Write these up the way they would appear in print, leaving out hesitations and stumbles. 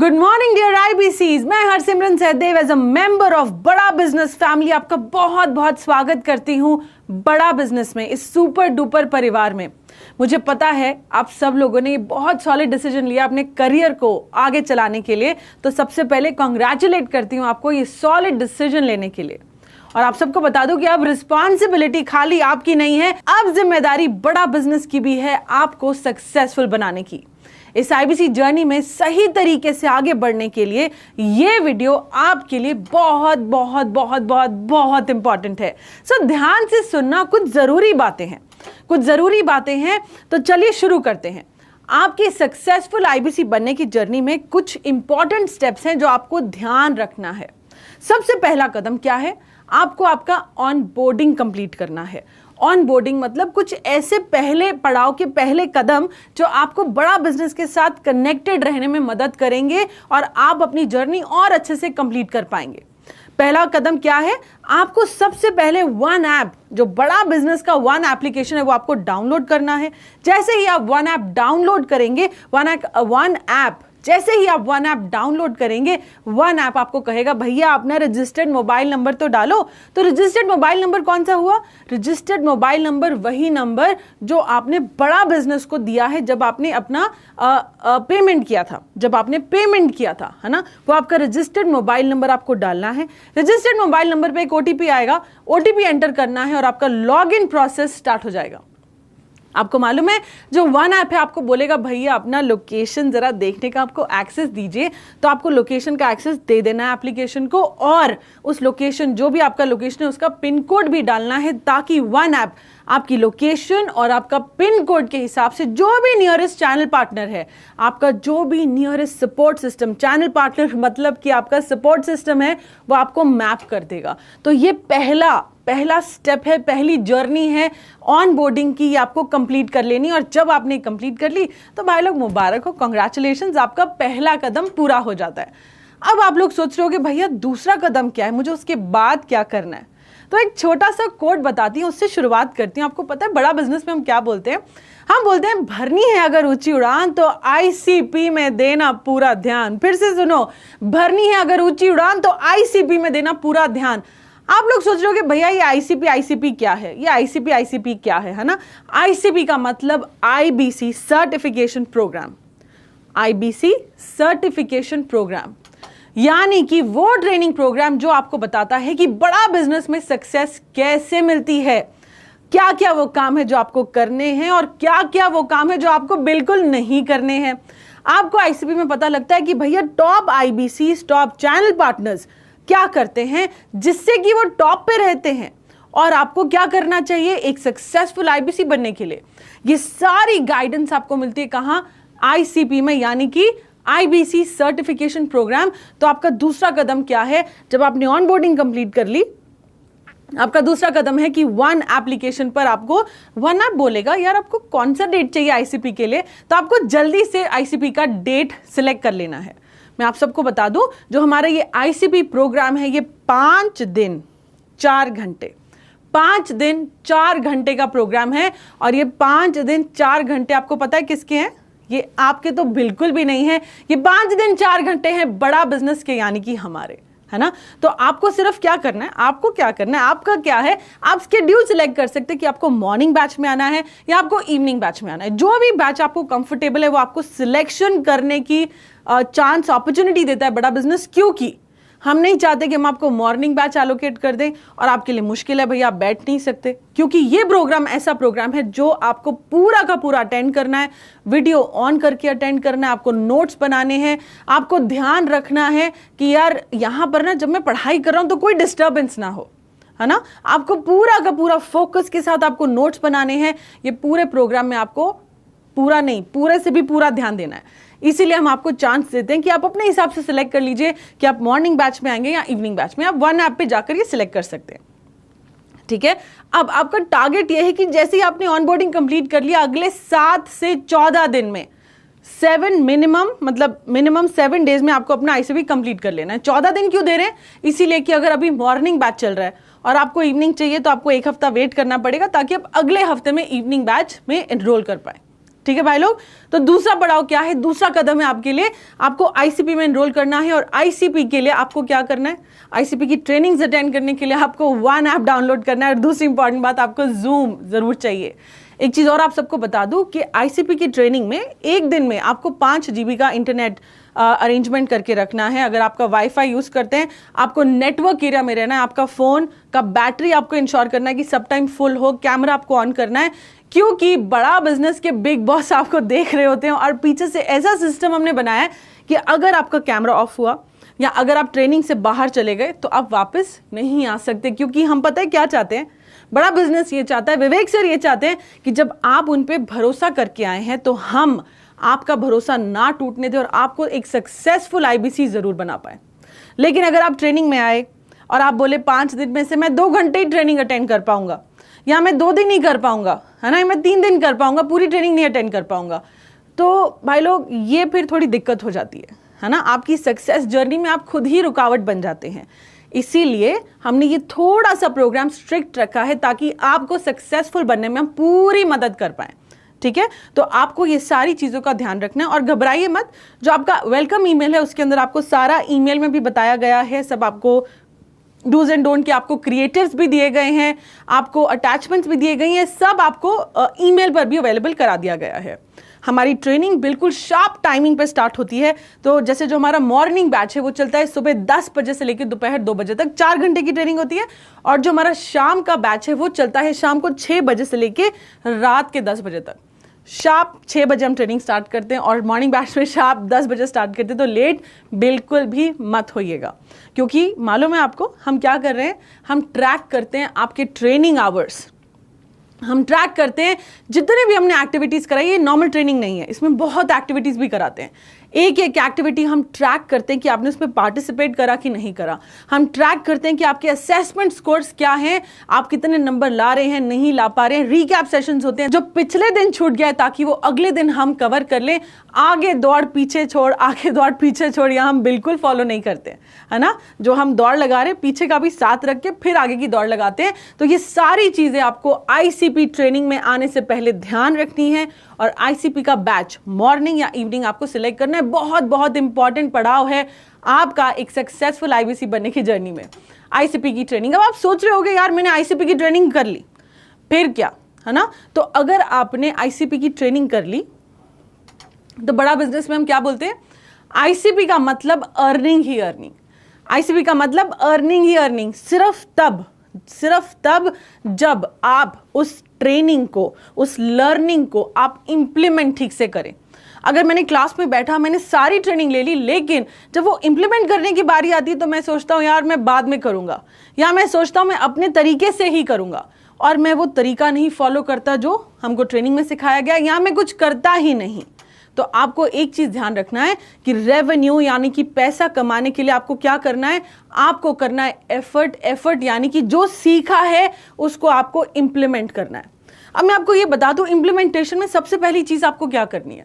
Good morning dear IBCs, मैं Harsimran Sahdev as a member of Bada business family आपका बहुत बहुत स्वागत करती हूँ बड़ा बिजनेस में, इस सुपर डुपर परिवार में। मुझे पता है आप सब लोगों ने ये बहुत सॉलिड डिसीजन लिया अपने करियर को आगे चलाने के लिए, तो सबसे पहले कॉन्ग्रेचुलेट करती हूँ आपको ये सॉलिड डिसीजन लेने के लिए। और आप सबको बता दूं कि अब रिस्पॉन्सिबिलिटी खाली आपकी नहीं है, अब जिम्मेदारी बड़ा बिजनेस की भी है आपको सक्सेसफुल बनाने की। इस आईबीसी जर्नी में सही तरीके से आगे बढ़ने के लिए ये वीडियो आपके लिए बहुत बहुत बहुत बहुत बहुत इंपॉर्टेंट है। सो ध्यान से सुनना, कुछ जरूरी बातें हैं, तो चलिए शुरू करते हैं। आपकी सक्सेसफुल आईबीसी बनने की जर्नी में कुछ इंपॉर्टेंट स्टेप्स हैं जो आपको ध्यान रखना है। सबसे पहला कदम क्या है? आपको आपका ऑन बोर्डिंग कंप्लीट करना है। ऑन बोर्डिंग मतलब कुछ ऐसे पहले पड़ाव के पहले कदम जो आपको बड़ा बिजनेस के साथ कनेक्टेड रहने में मदद करेंगे और आप अपनी जर्नी और अच्छे से कंप्लीट कर पाएंगे। पहला कदम क्या है? आपको सबसे पहले वन ऐप, जो बड़ा बिजनेस का वन एप्लीकेशन है, वो आपको डाउनलोड करना है। जैसे ही आप वन ऐप डाउनलोड करेंगे, जैसे ही आप वन ऐप डाउनलोड करेंगे, वन ऐप आपको कहेगा भैया अपना रजिस्टर्ड मोबाइल नंबर तो डालो। तो रजिस्टर्ड मोबाइल नंबर कौन सा हुआ? रजिस्टर्ड मोबाइल नंबर वही नंबर जो आपने बड़ा बिजनेस को दिया है जब आपने अपना पेमेंट किया था, है ना? वो आपका रजिस्टर्ड मोबाइल नंबर आपको डालना है। रजिस्टर्ड मोबाइल नंबर पे एक ओटीपी आएगा, ओटीपी एंटर करना है और आपका लॉगिन प्रोसेस स्टार्ट हो जाएगा। आपको मालूम है जो वन ऐप है आपको बोलेगा भैया अपना लोकेशन जरा देखने का आपको एक्सेस दीजिए, तो आपको लोकेशन का एक्सेस दे देना है एप्लीकेशन को, और उस लोकेशन, जो भी आपका लोकेशन है, उसका पिन कोड भी डालना है, ताकि वन ऐप आपकी लोकेशन और आपका पिन कोड के हिसाब से जो भी नियरेस्ट चैनल पार्टनर है, आपका जो भी nearest support system, channel partner मतलब कि आपका सपोर्ट सिस्टम है, वो आपको मैप कर देगा। तो ये पहला स्टेप है, पहली जर्नी है ऑन बोर्डिंग की, आपको कंप्लीट कर लेनी। और जब आपने कंप्लीट कर ली तो भाई लोग मुबारक हो, कॉन्ग्रेचुलेशंस, आपका पहला कदम पूरा हो जाता है। अब आप लोग सोच रहे हो कि भैया दूसरा कदम क्या है, मुझे उसके बाद क्या करना है? तो एक छोटा सा कोट बताती हूँ, उससे शुरुआत करती हूँ। आपको पता है बड़ा बिजनेस में हम क्या बोलते हैं? हम बोलते हैं भरनी है अगर ऊंची उड़ान तो आईसीपी में देना पूरा ध्यान। फिर से सुनो, भरनी है अगर ऊंची उड़ान तो आईसीपी में देना पूरा ध्यान। आप लोग सोच रहे हो कि भैया ये आईसीपी क्या है? ये आईसीपी क्या है ना? आईसीपी का मतलब IBC certification program. IBC certification program यानी कि वो ट्रेनिंग प्रोग्राम जो आपको बताता है कि बड़ा बिजनेस में सक्सेस कैसे मिलती है, क्या क्या वो काम है जो आपको करने हैं और क्या क्या वो काम है जो आपको बिल्कुल नहीं करने हैं। आपको आईसीपी में पता लगता है कि भैया top IBC, top channel partners क्या करते हैं जिससे कि वो टॉप पे रहते हैं, और आपको क्या करना चाहिए एक सक्सेसफुल आईबीसी बनने के लिए। ये सारी गाइडेंस आपको मिलती है कहां? आईसीपी में, यानी कि आईबीसी सर्टिफिकेशन प्रोग्राम। तो आपका दूसरा कदम क्या है? जब आपने ऑनबोर्डिंग कंप्लीट कर ली, आपका दूसरा कदम है कि वन एप्लीकेशन पर आपको वन ऐप बोलेगा यार आपको कौन सा डेट चाहिए आईसीपी के लिए, तो आपको जल्दी से आईसीपी का डेट सिलेक्ट कर लेना है। मैं आप सबको बता दूं, जो हमारा ये आईसीपी प्रोग्राम है, ये 5 दिन 4 घंटे का प्रोग्राम है। और ये 5 दिन 4 घंटे आपको पता है किसके हैं? ये आपके तो बिल्कुल भी नहीं है। ये 5 दिन 4 घंटे हैं बड़ा बिजनेस के, यानी कि हमारे, है ना? तो आपको सिर्फ क्या करना है, आपका क्या है, आप शेड्यूल सिलेक्ट कर सकते हैं कि आपको मॉर्निंग बैच में आना है या आपको इवनिंग बैच में आना है। जो भी बैच आपको कंफर्टेबल है वो आपको सिलेक्शन करने की चांस, अपॉर्चुनिटी देता है बड़ा बिजनेस, क्योंकि हम नहीं चाहते कि हम आपको मॉर्निंग बैच एलोकेट कर दें और आपके लिए मुश्किल है भैया आप बैठ नहीं सकते, क्योंकि ये प्रोग्राम ऐसा प्रोग्राम है जो आपको पूरा का पूरा अटेंड करना है, वीडियो ऑन करके अटेंड करना है, आपको नोट्स बनाने हैं, आपको ध्यान रखना है कि यार यहाँ पर ना जब मैं पढ़ाई कर रहा हूँ तो कोई डिस्टर्बेंस ना हो, है ना? आपको पूरा का पूरा फोकस के साथ आपको नोट्स बनाने हैं। ये पूरे प्रोग्राम में आपको पूरा नहीं, पूरे से भी पूरा ध्यान देना है। इसीलिए हम आपको चांस देते हैं कि आप अपने हिसाब से सिलेक्ट कर लीजिए कि आप मॉर्निंग बैच में आएंगे या इवनिंग बैच में। आप वन ऐप पे जाकर ये सिलेक्ट कर सकते हैं, ठीक है? अब आपका टारगेट ये है कि जैसे ही आपने ऑनबोर्डिंग कंप्लीट कर लिया, अगले 7 से 14 दिन में, 7 मिनिमम 7 डेज में आपको अपना आईसीपी कंप्लीट कर लेना है। 14 दिन क्यों दे रहे हैं? इसीलिए कि अगर अभी मॉर्निंग बैच चल रहा है और आपको इवनिंग चाहिए तो आपको 1 हफ्ता वेट करना पड़ेगा, ताकि आप अगले हफ्ते में इवनिंग बैच में एनरोल कर पाए। ठीक है भाई लोग। तो दूसरा पड़ाव क्या है, दूसरा कदम है आपके लिए, आपको आईसीपी में एनरोल करना है। और आईसीपी के लिए आपको क्या करना है, आईसीपी की ट्रेनिंग्स अटेंड करने के लिए आपको वन ऐप डाउनलोड करना है। और दूसरी इंपॉर्टेंट बात, आपको जूम जरूर चाहिए। एक चीज और आप सबको बता दूं कि आईसीपी की ट्रेनिंग में एक दिन में आपको 5 GB का इंटरनेट अरेंजमेंट करके रखना है। अगर आपका वाईफाई यूज करते हैं, आपको नेटवर्क एरिया में रहना है। आपका फोन का बैटरी आपको इंश्योर करना है कि सब टाइम फुल हो। कैमरा आपको ऑन करना है, क्योंकि बड़ा बिजनेस के बिग बॉस आपको देख रहे होते हैं। और पीछे से ऐसा सिस्टम हमने बनाया है कि अगर आपका कैमरा ऑफ हुआ या अगर आप ट्रेनिंग से बाहर चले गए तो आप वापस नहीं आ सकते। क्योंकि हम पता है क्या चाहते हैं, बड़ा बिजनेस ये चाहता है, विवेक सर ये चाहते हैं कि जब आप उन पे भरोसा करके आए हैं तो हम आपका भरोसा ना टूटने दें और आपको एक सक्सेसफुल आईबीसी जरूर बना पाए। लेकिन अगर आप ट्रेनिंग में आए और आप बोले 5 दिन में से मैं 2 घंटे ही ट्रेनिंग अटेंड कर पाऊंगा, या मैं 2 दिन ही कर पाऊंगा, है ना, मैं 3 दिन कर पाऊंगा, पूरी ट्रेनिंग नहीं अटेंड कर पाऊंगा, तो भाई लोग ये फिर थोड़ी दिक्कत हो जाती है ना। आपकी सक्सेस जर्नी में आप खुद ही रुकावट बन जाते हैं। इसीलिए हमने ये थोड़ा सा प्रोग्राम स्ट्रिक्ट रखा है ताकि आपको सक्सेसफुल बनने में हम पूरी मदद कर पाए। ठीक है, तो आपको ये सारी चीजों का ध्यान रखना है और घबराइए मत। जो आपका वेलकम ईमेल है उसके अंदर आपको सारा ईमेल में भी बताया गया है, सब आपको डूज एंड डोंट के आपको क्रिएटिव्स भी दिए गए हैं, आपको अटैचमेंट्स भी दिए गए हैं, सब आपको ईमेल पर भी अवेलेबल करा दिया गया है। हमारी ट्रेनिंग बिल्कुल शार्प टाइमिंग पे स्टार्ट होती है। तो जैसे जो हमारा मॉर्निंग बैच है वो चलता है सुबह 10 बजे से लेकर दोपहर 2 बजे तक, 4 घंटे की ट्रेनिंग होती है। और जो हमारा शाम का बैच है वो चलता है शाम को 6 बजे से लेकर रात के 10 बजे तक। शार्प 6 बजे हम ट्रेनिंग स्टार्ट करते हैं और मॉर्निंग बैच में शार्प 10 बजे स्टार्ट करते हैं। तो लेट बिल्कुल भी मत होइएगा, क्योंकि मालूम है आपको हम क्या कर रहे हैं, हम ट्रैक करते हैं आपके ट्रेनिंग आवर्स, हम ट्रैक करते हैं जितने भी हमने एक्टिविटीज कराई। ये नॉर्मल ट्रेनिंग नहीं है, इसमें बहुत एक्टिविटीज भी कराते हैं। एक एक एक्टिविटी हम ट्रैक करते हैं कि आपने उसमें पार्टिसिपेट करा कि नहीं करा। हम ट्रैक करते हैं कि आपके असेसमेंट स्कोर्स क्या हैं, आप कितने नंबर ला रहे हैं, नहीं ला पा रहे हैं। रीकैप सेशंस होते हैं जो पिछले दिन छूट गया है ताकि वो अगले दिन हम कवर कर लें। आगे दौड़ पीछे छोड़, आगे दौड़ पीछे छोड़, या हम बिल्कुल फॉलो नहीं करते, है ना। जो हम दौड़ लगा रहे हैं पीछे का भी साथ रख के फिर आगे की दौड़ लगाते हैं। तो ये सारी चीजें आपको आईसीपी ट्रेनिंग में आने से पहले ध्यान रखनी है। और आईसीपी का बैच मॉर्निंग या इवनिंग आपको सिलेक्ट करना है। बहुत बहुत इंपॉर्टेंट पड़ाव है आपका एक सक्सेसफुल आईबीसी बनने की जर्नी में, आईसीपी की ट्रेनिंग। अब आप सोच रहे होंगे यार मैंने आईसीपी की ट्रेनिंग कर ली, फिर क्या, है ना। तो अगर आपने आईसीपी की ट्रेनिंग कर ली तो बड़ा बिजनेस में हम क्या बोलते हैं, आईसीपी का मतलब अर्निंग ही अर्निंग। आईसीपी का मतलब अर्निंग ही अर्निंग सिर्फ तब जब आप उस ट्रेनिंग को, उस लर्निंग को आप इंप्लीमेंट ठीक से करें। अगर मैंने क्लास में बैठा, मैंने सारी ट्रेनिंग ले ली, लेकिन जब वो इंप्लीमेंट करने की बारी आती है तो मैं सोचता हूँ यार मैं बाद में करूंगा, या मैं सोचता हूँ मैं अपने तरीके से ही करूंगा, और मैं वो तरीका नहीं फॉलो करता जो हमको ट्रेनिंग में सिखाया गया, या मैं कुछ करता ही नहीं। तो आपको एक चीज ध्यान रखना है कि रेवेन्यू यानी कि पैसा कमाने के लिए आपको क्या करना है, आपको करना है एफर्ट यानी कि जो सीखा है उसको आपको इंप्लीमेंट करना है। अब मैं आपको ये बता दूं, इंप्लीमेंटेशन में सबसे पहली चीज आपको क्या करनी है।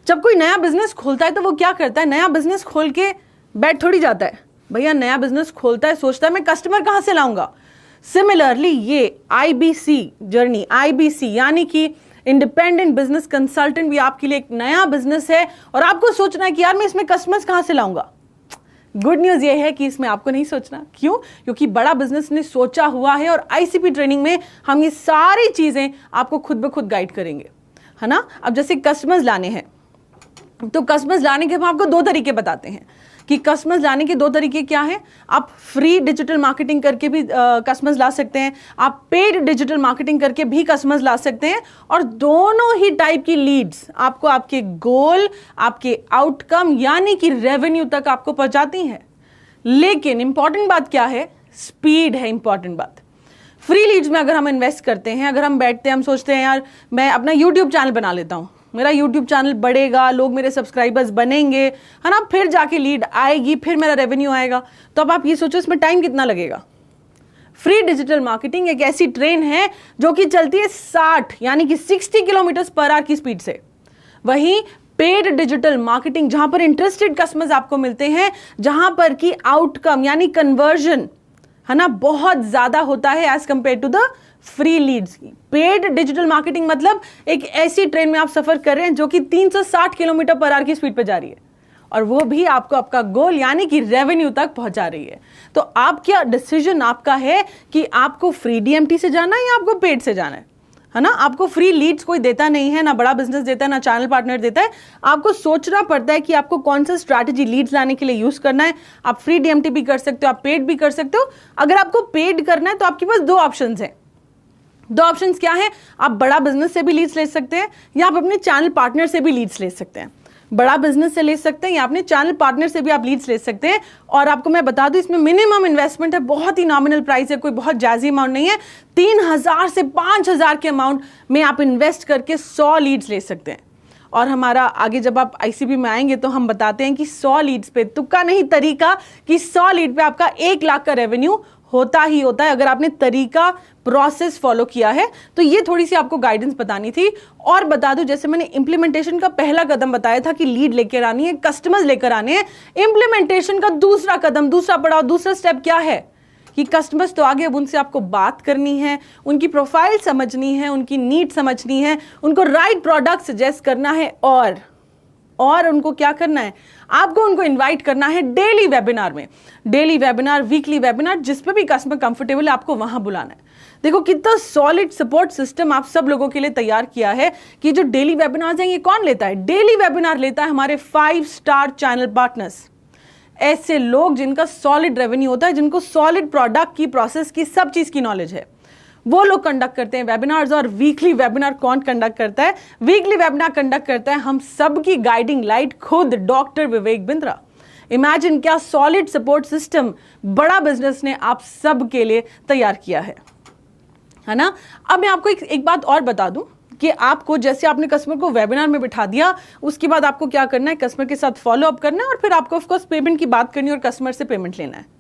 जब कोई नया बिजनेस खोलता है तो वो क्या करता है, नया बिजनेस खोल के बैठ थोड़ी जाता है। भैया नया बिजनेस खोलता है, सोचता है मैं कस्टमर कहां से लाऊंगा। सिमिलरली ये आईबीसी जर्नी, आईबीसी यानी कि इंडिपेंडेंट बिजनेस कंसल्टेंट भी आपके लिए एक नया बिजनेस है और आपको सोचना है कि यार मैं इसमें कस्टमर्स कहां से लाऊंगा। गुड न्यूज ये है कि इसमें आपको नहीं सोचना। क्यों? क्योंकि बड़ा बिजनेस ने सोचा हुआ है और आईसीपी ट्रेनिंग में हम ये सारी चीजें आपको खुद ब खुद गाइड करेंगे, है ना। अब जैसे कस्टमर्स लाने हैं तो कस्टमर्स लाने के हम आपको 2 तरीके बताते हैं कि कस्टमर्स लाने के 2 तरीके क्या हैं। आप फ्री डिजिटल मार्केटिंग करके भी कस्टमर्स ला सकते हैं, आप पेड डिजिटल मार्केटिंग करके भी कस्टमर्स ला सकते हैं, और दोनों ही टाइप की लीड्स आपको आपके गोल, आपके आउटकम यानी कि रेवेन्यू तक आपको पहुंचाती हैं। लेकिन इंपॉर्टेंट बात क्या है, स्पीड है इंपॉर्टेंट बात। फ्री लीड्स में अगर हम इन्वेस्ट करते हैं, अगर हम बैठते हैं, हम सोचते हैं यार मैं अपना यूट्यूब चैनल बना लेता हूं, मेरा YouTube चैनल बढ़ेगा, लोग मेरे सब्सक्राइबर्स बनेंगे, है ना, फिर जाके लीड आएगी, फिर मेरा रेवेन्यू आएगा। तो अब आप ये सोचो इसमें टाइम कितना लगेगा। फ्री डिजिटल मार्केटिंग एक ऐसी ट्रेन है जो कि चलती है 60 यानी कि 60 किलोमीटर पर आवर की स्पीड से। वहीं पेड डिजिटल मार्केटिंग जहां पर इंटरेस्टेड कस्टमर्स आपको मिलते हैं, जहां पर की आउटकम यानी कन्वर्जन, है ना, बहुत ज्यादा होता है as compared to the free leads की। पेड डिजिटल मार्केटिंग मतलब एक ऐसी ट्रेन में आप सफर कर रहे हैं जो कि 360 किलोमीटर पर आवर की स्पीड पे जा रही है, और वो भी आपको आपका गोल यानी कि रेवेन्यू तक पहुंचा रही है। तो आप क्या डिसीजन आपका है कि आपको फ्री डीएमटी से जाना है या आपको पेड से जाना है ना। आपको फ्री लीड्स कोई देता नहीं है, ना बड़ा बिजनेस देता है, ना चैनल पार्टनर देता है। आपको सोचना पड़ता है कि आपको कौन सा स्ट्रैटेजी लीड्स लाने के लिए यूज करना है। आप फ्री डीएमटी भी कर सकते हो, आप पेड भी कर सकते हो। अगर आपको पेड करना है तो आपके पास दो ऑप्शंस हैं। दो ऑप्शंस क्या है? आप बड़ा बिजनेस से भी लीड्स ले सकते हैं या आप अपने चैनल पार्टनर से भी लीड्स ले सकते हैं। बड़ा बिजनेस से ले सकते हैं या अपने चैनल पार्टनर से भी आप लीड्स ले सकते हैं। और आपको मैं बता दूं, इसमें मिनिमम इन्वेस्टमेंट है, बहुत ही नॉमिनल प्राइस है, कोई बहुत जायज़ अमाउंट नहीं है। 3000 से 5000 के अमाउंट में आप इन्वेस्ट करके 100 लीड्स ले सकते हैं। और हमारा आगे जब आप आईसीबी में आएंगे तो हम बताते हैं कि 100 लीड्स पे, तुक्का नहीं तरीका, कि 100 लीड पे आपका 1 लाख का रेवेन्यू होता ही होता है अगर आपने तरीका प्रोसेस फॉलो किया है। तो ये थोड़ी सी आपको गाइडेंस बतानी थी। और बता दूं, जैसे मैंने इंप्लीमेंटेशन का पहला कदम बताया था कि लीड लेकर आनी है, कस्टमर्स लेकर आने हैं। इंप्लीमेंटेशन का दूसरा कदम, दूसरा पड़ाव, दूसरा स्टेप क्या है कि कस्टमर्स तो आगे, अब उनसे आपको बात करनी है, उनकी प्रोफाइल समझनी है, उनकी नीड समझनी है, उनको राइट प्रोडक्ट सजेस्ट करना है, और उनको क्या करना है, आपको उनको इनवाइट करना है डेली वेबिनार में। डेली वेबिनार, वीकली वेबिनार, जिस पे भी कस्टमर कंफर्टेबल है आपको वहां बुलाना है। देखो कितना सॉलिड सपोर्ट सिस्टम आप सब लोगों के लिए तैयार किया है कि जो डेली वेबिनार्स हैं ये कौन लेता है? डेली वेबिनार लेता है हमारे 5 स्टार चैनल पार्टनर्स। ऐसे लोग जिनका सॉलिड रेवेन्यू होता है, जिनको सॉलिड प्रोडक्ट की, प्रोसेस की, सब चीज की नॉलेज है, वो लोग कंडक्ट करते हैं वेबिनार्स। और वीकली वेबिनार कौन कंडक्ट करता है? वीकली वेबिनार कंडक्ट करता है हम सबकी गाइडिंग लाइट, खुद डॉक्टर विवेक बिंद्रा। इमेजिन क्या सॉलिड सपोर्ट सिस्टम बड़ा बिजनेस ने आप सब के लिए तैयार किया है ना। अब मैं आपको एक बात और बता दूं कि आपको, जैसे आपने कस्टमर को वेबिनार में बिठा दिया, उसके बाद आपको क्या करना है, कस्टमर के साथ फॉलो अप करना है, और फिर आपको ऑफ कोर्स पेमेंट की बात करनी है और कस्टमर से पेमेंट लेना है।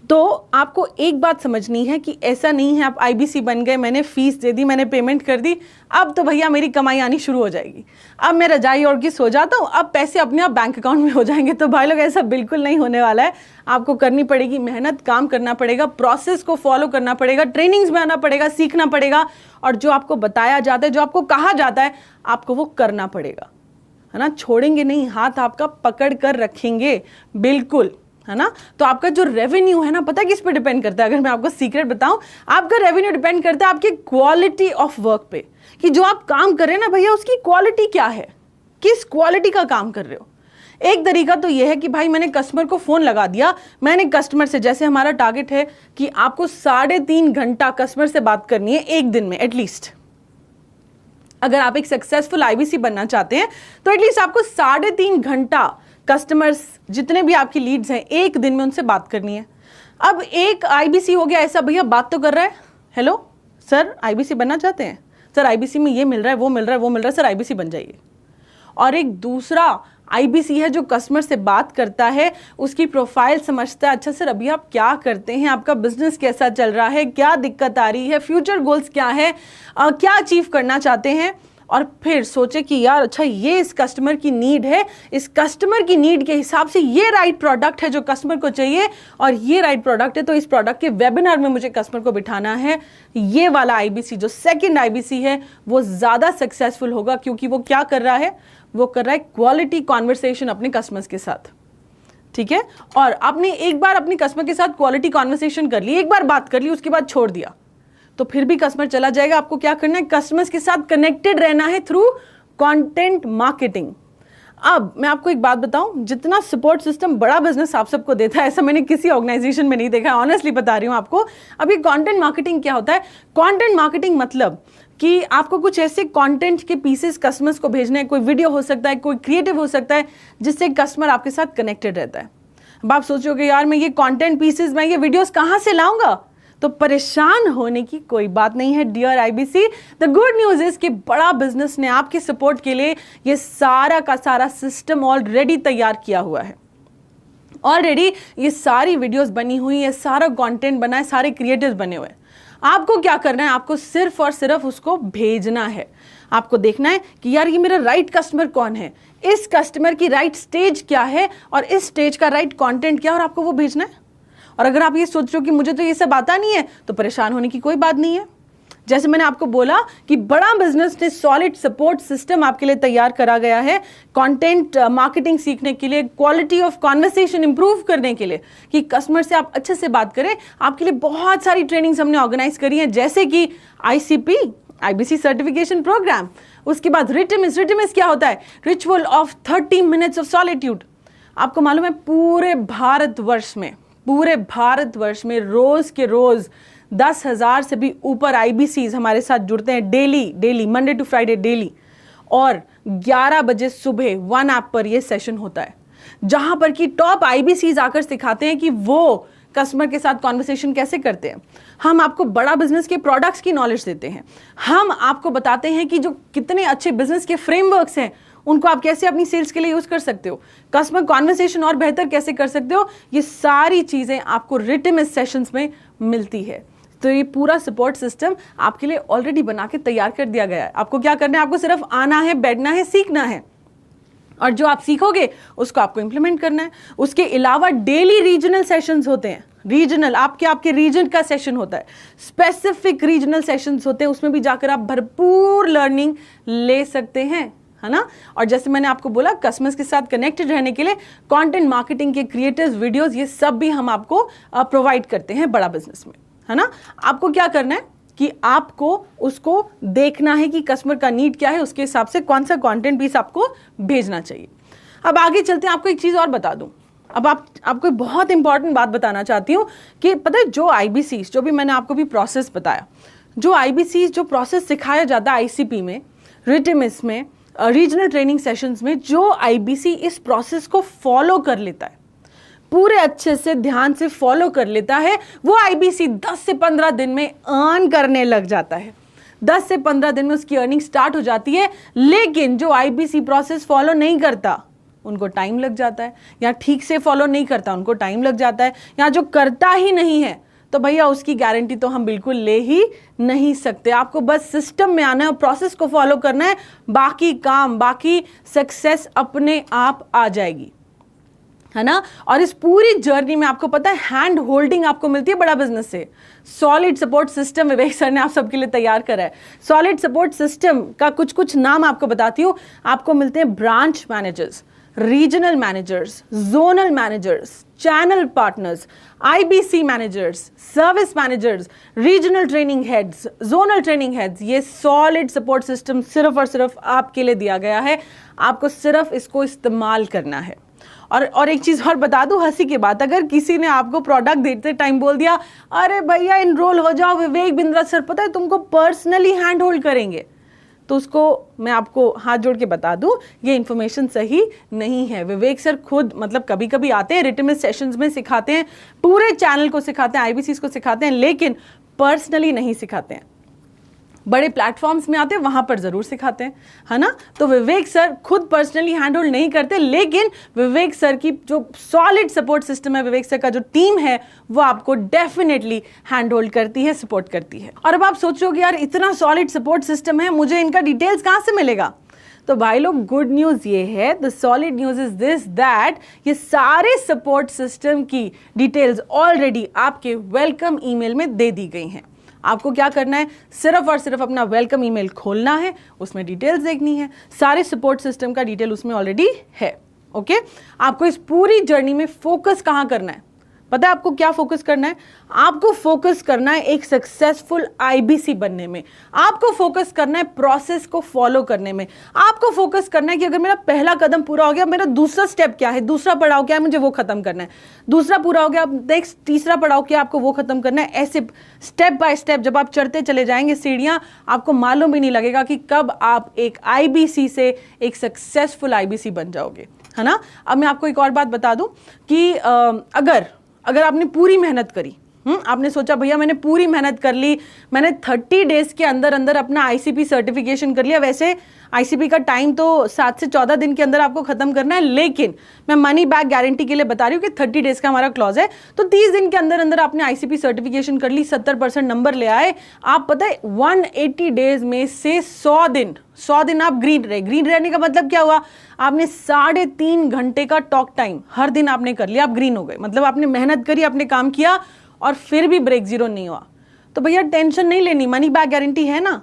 तो आपको एक बात समझनी है कि ऐसा नहीं है आप आईबीसी बन गए, मैंने फीस दे दी, मैंने पेमेंट कर दी, अब तो भैया मेरी कमाई आनी शुरू हो जाएगी, अब मैं रजाई ओढ़ के सो जाता हूँ, अब पैसे अपने आप बैंक अकाउंट में हो जाएंगे। तो भाई लोग, ऐसा बिल्कुल नहीं होने वाला है। आपको करनी पड़ेगी मेहनत, काम करना पड़ेगा, प्रोसेस को फॉलो करना पड़ेगा, ट्रेनिंग्स में आना पड़ेगा, सीखना पड़ेगा, और जो आपको बताया जाता है, जो आपको कहा जाता है, आपको वो करना पड़ेगा, है ना। छोड़ेंगे नहीं, हाथ आपका पकड़ कर रखेंगे, बिल्कुल, है ना। तो आपका जो रेवेन्यू है ना, पता है किस पे डिपेंड करता है? अगर मैं आपको सीक्रेट बताऊं, आपका रेवेन्यू डिपेंड करता है आपकी क्वालिटी ऑफ वर्क पे, कि जो आप काम कर रहे हैं ना भैया, उसकी क्वालिटी क्या है, किस क्वालिटी का काम कर रहे हो। एक तरीका तो यह है कि भाई मैंने कस्टमर को फोन लगा दिया, मैंने कस्टमर से, जैसे हमारा टारगेट है कि आपको 3.5 घंटा कस्टमर से बात करनी है एक दिन में एटलीस्ट। अगर आप एक सक्सेसफुल आईबीसी बनना चाहते हैं तो एटलीस्ट आपको 3.5 घंटा कस्टमर्स, जितने भी आपकी लीड्स हैं, एक दिन में उनसे बात करनी है। अब एक आईबीसी हो गया ऐसा, भैया बात तो कर रहा है, हेलो सर आईबीसी बनना चाहते हैं, सर आईबीसी में ये मिल रहा है, वो मिल रहा है, वो मिल रहा है, सर आईबीसी बन जाइए। और एक दूसरा आईबीसी है जो कस्टमर से बात करता है, उसकी प्रोफाइल समझता है, अच्छा सर अभी आप क्या करते हैं, आपका बिजनेस कैसा चल रहा है, क्या दिक्कत आ रही है, फ्यूचर गोल्स क्या है, क्या अचीव करना चाहते हैं, और फिर सोचे कि यार अच्छा ये इस कस्टमर की नीड है, इस कस्टमर की नीड के हिसाब से ये राइट प्रोडक्ट है जो कस्टमर को चाहिए, और ये राइट प्रोडक्ट है तो इस प्रोडक्ट के वेबिनार में मुझे कस्टमर को बिठाना है। ये वाला आईबीसी जो सेकंड आईबीसी है वो ज़्यादा सक्सेसफुल होगा, क्योंकि वो क्या कर रहा है, वो कर रहा है क्वालिटी कॉन्वर्सेशन अपने कस्टमर्स के साथ, ठीक है। और आपने एक बार अपने कस्टमर के साथ क्वालिटी कॉन्वर्सेशन कर ली, एक बार बात कर ली, उसके बाद छोड़ दिया तो फिर भी कस्टमर चला जाएगा। आपको क्या करना है, कस्टमर्स के साथ कनेक्टेड रहना है थ्रू कंटेंट मार्केटिंग। अब मैं आपको एक बात बताऊं, जितना सपोर्ट सिस्टम बड़ा बिजनेस आप सबको देता है, ऐसा मैंने किसी ऑर्गेनाइजेशन में नहीं देखा, ऑनेस्टली बता रही हूं आपको। अब ये कंटेंट मार्केटिंग क्या होता है? कंटेंट मार्केटिंग मतलब कि आपको कुछ ऐसे कंटेंट के पीसेस कस्टमर्स को भेजने हैं, कोई वीडियो हो सकता है, कोई क्रिएटिव हो सकता है, जिससे कस्टमर आपके साथ कनेक्टेड रहता है। अब आप सोचोगे यार मैं ये कंटेंट पीसेस, मैं ये वीडियोस कहाँ से लाऊंगा? तो परेशान होने की कोई बात नहीं है dear IBC. The good news is कि बड़ा बिजनेस ने आपके सपोर्ट के लिए ये सारा का सारा सिस्टम ऑलरेडी तैयार किया हुआ है। ऑलरेडी ये सारी वीडियोस बनी हुई है, सारा कंटेंट बना है, सारे क्रिएटर्स बने हुए हैं। आपको क्या करना है, आपको सिर्फ और सिर्फ उसको भेजना है। आपको देखना है कि यार ये मेरा राइट कस्टमर कौन है, इस कस्टमर की राइट स्टेज क्या है, और इस स्टेज का राइट कंटेंट क्या है, और आपको वो भेजना है। और अगर आप ये सोच रहे हो कि मुझे तो ये सब आता नहीं है, तो परेशान होने की कोई बात नहीं है। जैसे मैंने आपको बोला कि बड़ा बिजनेस ने सॉलिड सपोर्ट सिस्टम आपके लिए तैयार करा गया है कंटेंट मार्केटिंग सीखने के लिए, क्वालिटी ऑफ कॉन्वर्सेशन इंप्रूव करने के लिए, कि कस्टमर से आप अच्छे से बात करें। आपके लिए बहुत सारी ट्रेनिंग्स हमने ऑर्गेनाइज करी है, जैसे कि IBC सर्टिफिकेशन प्रोग्राम, उसके बाद रिटमिस क्या होता है, ritual of 30 minutes of solitude. आपको मालूम है पूरे भारतवर्ष में रोज के रोज 10,000 से भी ऊपर IBCs हमारे साथ जुड़ते हैं daily Monday to Friday daily, और 11 बजे सुबह वन ऐप पर यह सेशन होता है जहां पर कि टॉप IBCs आकर सिखाते हैं कि वो कस्टमर के साथ कॉन्वर्सेशन कैसे करते हैं। हम आपको बड़ा बिजनेस के प्रोडक्ट्स की नॉलेज देते हैं, हम आपको बताते हैं कि जो कितने अच्छे बिजनेस के फ्रेमवर्क्स हैं उनको आप कैसे अपनी सेल्स के लिए यूज कर सकते हो, कस्टमर कॉन्वर्सेशन और बेहतर कैसे कर सकते हो। ये सारी चीजें आपको रिटन सेशंस में मिलती है। तो ये पूरा सपोर्ट सिस्टम आपके लिए ऑलरेडी बना के तैयार कर दिया गया है। आपको क्या करना है, आपको सिर्फ आना है, बैठना है, सीखना है, और जो आप सीखोगे उसको आपको इंप्लीमेंट करना है। उसके अलावा डेली रीजनल सेशंस होते हैं, रीजनल आपके रीजन का सेशन होता है, स्पेसिफिक रीजनल सेशंस होते हैं, उसमें भी जाकर आप भरपूर लर्निंग ले सकते हैं, है ना। और जैसे मैंने आपको बोला, कस्टमर्स के साथ कनेक्टेड रहने के लिए कंटेंट मार्केटिंग के क्रिएटिव्स, वीडियोस, ये सब भी हम आपको प्रोवाइड करते हैं बड़ा बिजनेस में, है ना। आपको क्या करना है कि आपको उसको देखना है कि कस्टमर का नीड क्या है, उसके हिसाब से कौन सा कंटेंट पीस आपको भेजना चाहिए। अब आगे चलते हैं, आपको एक चीज और बता दूं। अब आपको बहुत इंपॉर्टेंट बात बताना चाहती हूँ कि पता है जो IBCs, जो भी मैंने आपको भी प्रोसेस बताया, जो IBCs जो प्रोसेस सिखाया जाता है ICP में, रिटमिस में, रीजनल ट्रेनिंग सेशंस में, जो IBC इस प्रोसेस को फॉलो कर लेता है, पूरे अच्छे से ध्यान से फॉलो कर लेता है, वो IBC 10 से 15 दिन में अर्न करने लग जाता है। 10 से 15 दिन में उसकी अर्निंग स्टार्ट हो जाती है। लेकिन जो IBC प्रोसेस फॉलो नहीं करता उनको टाइम लग जाता है, या ठीक से फॉलो नहीं करता उनको टाइम लग जाता है, या जो करता ही नहीं है तो भैया उसकी गारंटी तो हम बिल्कुल ले ही नहीं सकते। आपको बस सिस्टम में आना है और प्रोसेस को फॉलो करना है, बाकी काम, बाकी सक्सेस अपने आप आ जाएगी, है ना। और इस पूरी जर्नी में आपको पता है हैंड होल्डिंग आपको मिलती है बड़ा बिजनेस से। सॉलिड सपोर्ट सिस्टम विवेक सर ने आप सबके लिए तैयार करा है। सॉलिड सपोर्ट सिस्टम का कुछ नाम आपको बताती हूँ। आपको मिलते हैं branch managers, regional managers, zonal managers, channel partners, IBC managers, service managers, regional training heads, zonal training heads. ये सॉलिड सपोर्ट सिस्टम सिर्फ और सिर्फ आपके लिए दिया गया है, आपको सिर्फ इसको इस्तेमाल करना है। और एक चीज और बता दूं, हंसी की बात, अगर किसी ने आपको प्रोडक्ट देते टाइम बोल दिया, अरे भैया इनरोल हो जाओ, विवेक बिंद्रा सर पता है तुमको पर्सनली हैंड होल्ड करेंगे, तो उसको मैं आपको हाथ जोड़ के बता दूं, ये इन्फॉर्मेशन सही नहीं है। विवेक सर खुद मतलब कभी कभी आते हैं, रिटन सेशंस में सिखाते हैं, पूरे चैनल को सिखाते हैं, IBCs को सिखाते हैं, लेकिन पर्सनली नहीं सिखाते हैं। बड़े प्लेटफॉर्म्स में आते हैं वहां पर जरूर सिखाते हैं, है ना। तो विवेक सर खुद पर्सनली हैंड होल्ड नहीं करते, लेकिन विवेक सर की जो सॉलिड सपोर्ट सिस्टम है, विवेक सर का जो टीम है, वो आपको डेफिनेटली हैंड होल्ड करती है, सपोर्ट करती है। और अब आप सोचोगे यार इतना सॉलिड सपोर्ट सिस्टम है, मुझे इनका डिटेल्स कहां से मिलेगा? तो भाई लोग गुड न्यूज ये है, the solid news is this that ये सारे सपोर्ट सिस्टम की डिटेल्स ऑलरेडी आपके वेलकम ईमेल में दे दी गई हैं। आपको क्या करना है, सिर्फ और सिर्फ अपना वेलकम ईमेल खोलना है, उसमें डिटेल्स देखनी है, सारे सपोर्ट सिस्टम का डिटेल उसमें ऑलरेडी है। ओके, आपको इस पूरी जर्नी में फोकस कहां करना है? पता है आपको क्या फोकस करना है? आपको फोकस करना है एक सक्सेसफुल IBC बनने में, आपको फोकस करना है प्रोसेस को फॉलो करने में, आपको फोकस करना है कि अगर मेरा पहला कदम पूरा हो गया, मेरा दूसरा स्टेप क्या है, दूसरा पड़ाव क्या है, मुझे वो खत्म करना है, दूसरा पूरा हो गया, अब नेक्स्ट तीसरा पड़ाव क्या, आपको वो खत्म करना है। ऐसे स्टेप बाय स्टेप जब आप चढ़ते चले जाएंगे सीढ़ियां, आपको मालूम भी नहीं लगेगा कि कब आप एक IBC से एक सक्सेसफुल IBC बन जाओगे, है ना। अब मैं आपको एक और बात बता दूं कि अगर आपने पूरी मेहनत करी, आपने सोचा भैया मैंने पूरी मेहनत कर ली, मैंने 30 डेज के अंदर अंदर अपना ICP सर्टिफिकेशन कर लिया। वैसे ICP का टाइम तो 7 से 14 दिन के अंदर आपको खत्म करना है, लेकिन मैं मनी बैक गारंटी के लिए बता रही हूँ कि 30 डेज का हमारा क्लॉज है, तो 30 दिन के अंदर अंदर आपने ICP सर्टिफिकेशन कर ली, 70% नंबर ले आए। आप पता है 180 डेज में से 100 दिन आप ग्रीन रहे। ग्रीन रहने का मतलब क्या हुआ? आपने 3.5 घंटे का टॉक टाइम हर दिन आपने कर लिया, आप ग्रीन हो गए। मतलब आपने मेहनत करी, आपने काम किया और फिर भी ब्रेक जीरो नहीं हुआ। तो भैया टेंशन नहीं लेनी, मनी बैक गारंटी है ना।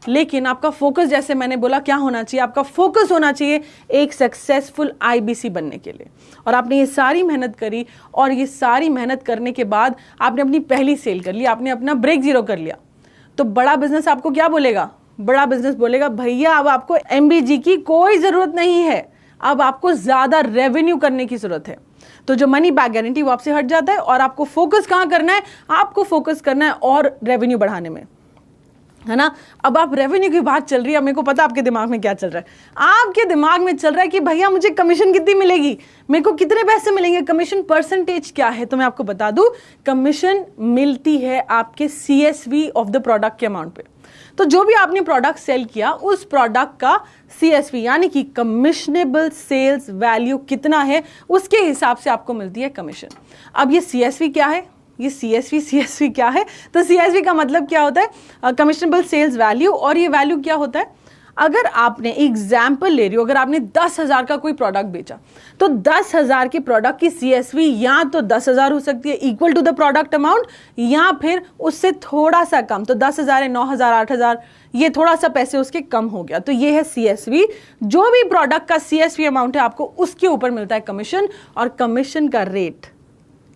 लेकिन आपका फोकस, जैसे मैंने बोला, क्या होना चाहिए? आपका फोकस होना चाहिए एक सक्सेसफुल आईबीसी बनने के लिए। और आपने ये सारी मेहनत करी, और ये सारी मेहनत करने के बाद आपने अपनी पहली सेल कर ली, आपने अपना ब्रेक जीरो कर लिया। तो बड़ा बिजनेस आपको क्या बोलेगा? बड़ा बिजनेस बोलेगा भैया अब आपको एमबीजी की कोई जरूरत नहीं है, अब आपको ज्यादा रेवेन्यू करने की जरूरत है। तो जो मनी बैक गारंटी वो आपसे हट जाता है, और आपको फोकस कहां करना है? आपको फोकस करना है और रेवेन्यू बढ़ाने में, है ना। अब आप रेवेन्यू की बात चल रही है, मेरे को पता आपके दिमाग में क्या चल रहा है। आपके दिमाग में चल रहा है कि भैया मुझे कमीशन कितनी मिलेगी, मेरे को कितने पैसे मिलेंगे, कमीशन परसेंटेज क्या है? तो मैं आपको बता दूं, कमीशन मिलती है आपके CSV ऑफ द प्रोडक्ट के अमाउंट पे। तो जो भी आपने प्रोडक्ट सेल किया, उस प्रोडक्ट का CSV यानी कि कमिशनेबल सेल्स वैल्यू कितना है, उसके हिसाब से आपको मिलती है कमीशन। अब ये CSV क्या है? ये CSV क्या है? तो CSV का मतलब क्या होता है? कमिशनेबल सेल्स वैल्यू। और ये वैल्यू क्या होता है? अगर आपने एग्जाम्पल ले रही हो, अगर आपने 10,000 का कोई प्रोडक्ट बेचा, तो 10,000 के प्रोडक्ट की CSV या तो 10,000 हो सकती है equal to the product amount, या फिर उससे थोड़ा सा कम। तो 10,000 है, 9,000, 8,000, ये थोड़ा सा पैसे उसके कम हो गया, तो ये है CSV। जो भी प्रोडक्ट का CSV अमाउंट है, आपको उसके ऊपर मिलता है कमीशन। और कमीशन का रेट,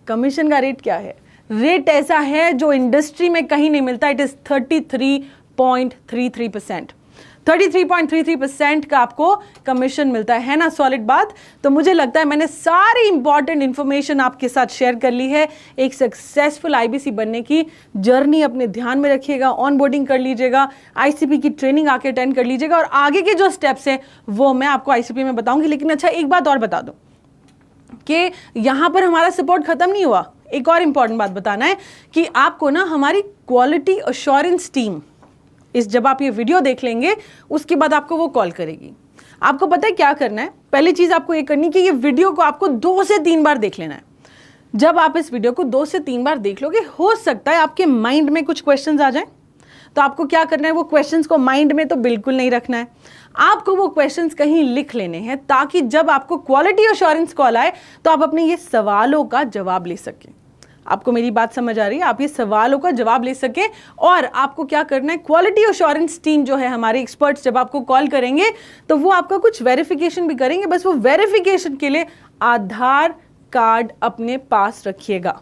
कमीशन का रेट क्या है? रेट ऐसा है जो इंडस्ट्री में कहीं नहीं मिलता। It is 33.33%। 33.33% का आपको कमीशन मिलता है ना। सॉलिड बात। तो मुझे लगता है मैंने सारी इंपॉर्टेंट इंफॉर्मेशन आपके साथ शेयर कर ली है। एक सक्सेसफुल आईबीसी बनने की जर्नी अपने ध्यान में रखिएगा, ऑन बोर्डिंग कर लीजिएगा, आईसीपी की ट्रेनिंग आके अटेंड कर लीजिएगा, और आगे के जो स्टेप्स हैं वो मैं आपको आईसीपी में बताऊंगी। लेकिन अच्छा, एक बात और बता दूं कि यहां पर हमारा सपोर्ट खत्म नहीं हुआ। एक और इंपॉर्टेंट बात बताना है कि आपको ना हमारी क्वालिटी अश्योरेंस टीम, जब आप ये वीडियो देख लेंगे उसके बाद आपको वो कॉल करेगी। आपको पता है क्या करना है? पहली चीज आपको ये करनी है कि ये वीडियो को आपको 2 से 3 बार देख लेना है। जब आप इस वीडियो को 2 से 3 बार देख लोगे, हो सकता है आपके माइंड में कुछ क्वेश्चंस आ जाएं। तो आपको क्या करना है? वो क्वेश्चंस को माइंड में तो बिल्कुल नहीं रखना है, आपको वो क्वेश्चंस कहीं लिख लेने हैं, ताकि जब आपको क्वालिटी अश्योरेंस कॉल आए तो आप अपने ये सवालों का जवाब ले सकें। आपको मेरी बात समझ आ रही है? आप ये सवालों का जवाब ले सकें। और आपको क्या करना है? क्वालिटी अश्योरेंस टीम जो है, हमारे एक्सपर्ट्स जब आपको कॉल करेंगे तो वो आपका कुछ वेरिफिकेशन भी करेंगे। बस वो वेरिफिकेशन के लिए आधार कार्ड अपने पास रखिएगा।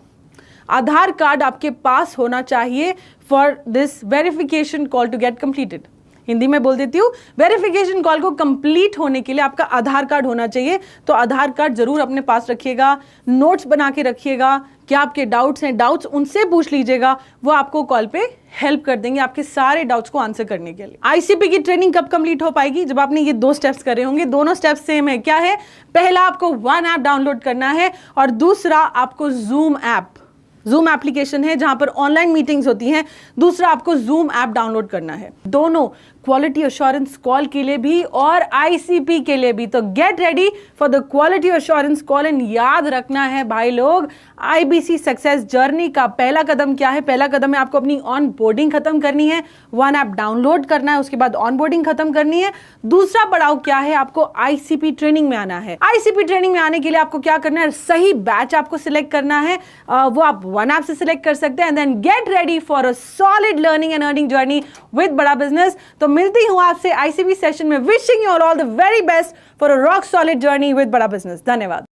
आधार कार्ड आपके पास होना चाहिए for this verification call to get completed. Hindi में बोल देती हूँ, वेरिफिकेशन कॉल को कंप्लीट होने के लिए आपका आधार कार्ड होना चाहिए। तो आधार कार्ड जरूर अपने पास रखिएगा, नोट्स बना के रखिएगा। क्या आपके डाउट्स हैं, डाउट्स उनसे पूछ लीजिएगा, वो आपको कॉल पे हेल्प कर देंगे आपके सारे डाउट्स को आंसर करने के लिए। आईसीपी की ट्रेनिंग कब कंप्लीट हो पाएगी? जब आपने ये 2 स्टेप्स करे होंगे। दोनों स्टेप्स सेम है। क्या है? पहला, आपको वन ऐप डाउनलोड करना है, और दूसरा आपको जूम एप्लीकेशन है जहां पर ऑनलाइन मीटिंग्स होती हैं। दूसरा, आपको जूम ऐप डाउनलोड करना है, दोनों क्वालिटी अश्योरेंस कॉल के लिए भी और आईसीपी के लिए भी। तो gate ready for the quality assurance call. And याद रखना है भाई लोग, आईबीसी सक्सेस जर्नी का पहला कदम क्या है? पहला कदम है आपको अपनी ऑन बोर्डिंग खत्म करनी है, वन ऐप डाउनलोड करना है, उसके बाद ऑन बोर्डिंग खत्म करनी है। दूसरा पड़ाव क्या है? आपको आईसीपी ट्रेनिंग में आना है। आईसीपी ट्रेनिंग में आने के लिए आपको क्या करना है? सही बैच आपको सिलेक्ट करना है, वो आप वन ऐप से सिलेक्ट कर सकते हैं। And then get ready for a solid learning and earning journey with Bada business. तो मिलती हूं आपसे आईसीपी सेशन में। Wishing you all the very best for a rock solid journey with Bada business. धन्यवाद।